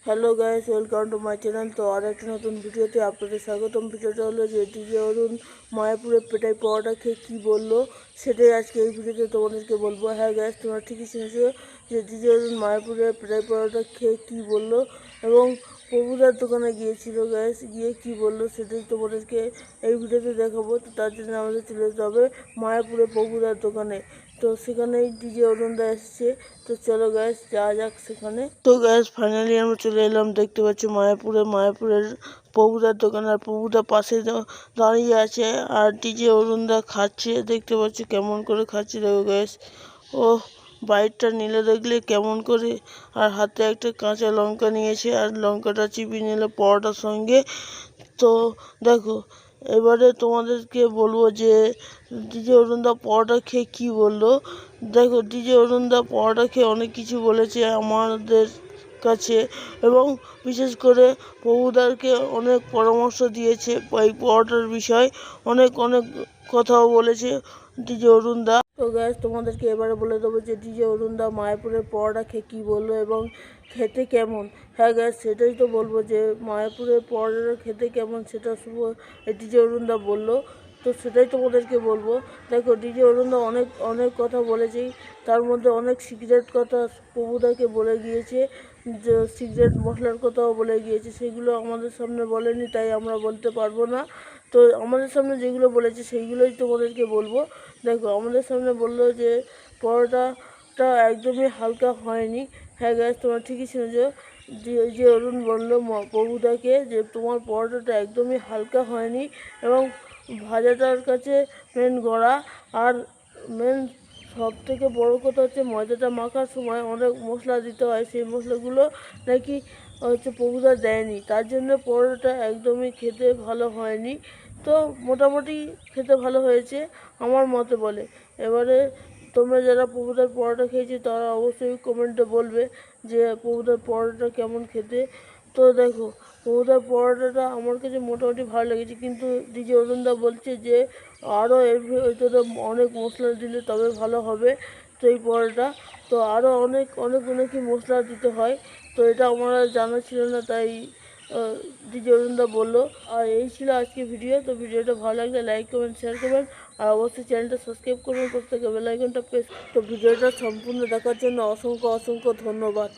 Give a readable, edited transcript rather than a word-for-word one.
Hello guys, welcome to my channel. তো আর একটা নতুন ভিডিওতে আপনাদের স্বাগতম। ভিডিওটা হলো যে ডিজে অরুণ মায়াপুরে পেটাই পাওয়াটা খেয়ে কী বললো, সেটাই আজকে এই ভিডিওতে তোমাদেরকে বলবো। হ্যাঁ গাইস, তোমরা ঠিকই শুনেছো যে ডিজে অরুণ মায়াপুরে পেটাই পাওয়াটা খেয়ে কী বললো এবং প্রভুদার দোকানে গিয়েছিল গাইস, গিয়ে কী বললো সেটাই তোমাদেরকে এই ভিডিওতে দেখাবো। তো তার জন্য আমাদের চলে যেতে হবে মায়াপুরে প্রভুদার দোকানে। তো সেখানেই ডিজে অরুণদা এসেছে। তো চলো গ্যাস যাওয়া যাক সেখানে। তো গ্যাস ফাইনালি আমরা চলে এলাম। দেখতে পাচ্ছি মায়াপুরের প্রভুদার দোকান, আর প্রভুদার পাশে দাঁড়িয়ে আছে আর ডিজে অরুণদা খাচ্ছে। দেখতে পাচ্ছি কেমন করে খাচ্ছে, দেখো গ্যাস। ও বাইটটা নিলে দেখলে কেমন করে, আর হাতে একটা কাঁচা লঙ্কা নিয়েছে আর লঙ্কাটা চিবিয়ে নিল পরোটার সঙ্গে। তো দেখো, এবারে তোমাদেরকে বলবো যে ডিজে অরুণদা পরোটা খেয়ে কী বললো। দেখো, ডিজে অরুণদা পরোটা খেয়ে অনেক কিছু বলেছে আমাদের কাছে, এবং বিশেষ করে প্রভুদারকে অনেক পরামর্শ দিয়েছে এই পরোটার বিষয়। অনেক কথাও বলেছে ডিজে অরুণদা। তো গ্যাস তোমাদেরকে এবারে বলে দেবো যে ডিজে অরুণদা মায়াপুরের পরোটা খেয়ে কী বললো এবং খেতে কেমন। হ্যাঁ গ্যাস, সেটাই তো বলবো যে মায়াপুরের পরোটা খেতে কেমন সেটা শুভ ডিজে অরুণদা বললো। তো সেটাই তোমাদেরকে বলবো। দেখো, ডিজে অরুণদা অনেক কথা বলেছেই, তার মধ্যে অনেক সিক্রেট কথা প্রভুদাকে বলে গিয়েছে, যে সিক্রেট মশলার কথাও বলে গিয়েছে। সেগুলো আমাদের সামনে বলেনি, তাই আমরা বলতে পারবো না। তো আমাদের সামনে যেগুলো বলেছে সেইগুলোই তোমাদেরকে বলবো। দেখো, আমাদের সামনে বললো যে পরোটাটা একদমই হালকা হয়নি। হ্যাঁ গ্যাস, তোমরা ঠিকই শুনেছো। যে অরুণ বললো প্রভুদাকে যে তোমার পরোটাটা একদমই হালকা হয়নি এবং ভাজাটার কাছে মেন গড়া, আর মেন সব থেকে বড়ো কথা হচ্ছে ময়দাটা মাখার সময় অনেক মশলা দিতে হয়, সেই মশলাগুলো নাকি প্রভুদা দেয়নি, তার জন্য পরোটাটা একদমই খেতে ভালো হয়নি। তো মোটামুটি খেতে ভালো হয়েছে আমার মতে বলে। এবারে তোমরা যারা প্রভুদার পরোটা খেয়েছো তারা অবশ্যই কমেন্টে বলবে যে প্রভুদার পরোটাটা কেমন খেতে। তো দেখো, প্রভুদার পরোটাটা আমার কাছে মোটামুটি ভালো লেগেছে, কিন্তু ডিজে অরুণদা বলছে যে আরও এর ভিতরে অনেক মশলা দিলে তবে ভালো হবে তো এই পরোটা। তো আরও অনেক মশলা দিতে হয়, তো এটা আমার জানা ছিল না, তাই ডিজে অরুণদা বললো। আর এই ছিল আজকে ভিডিও। তো ভিডিওটা ভালো লাগলে লাইক করবেন, শেয়ার করবেন, আর অবশ্যই চ্যানেলটা সাবস্ক্রাইব করবেন, প্রত্যেকে বেল আইকনটা প্রেস। তো ভিডিওটা সম্পূর্ণ দেখার জন্য অসংখ্য ধন্যবাদ।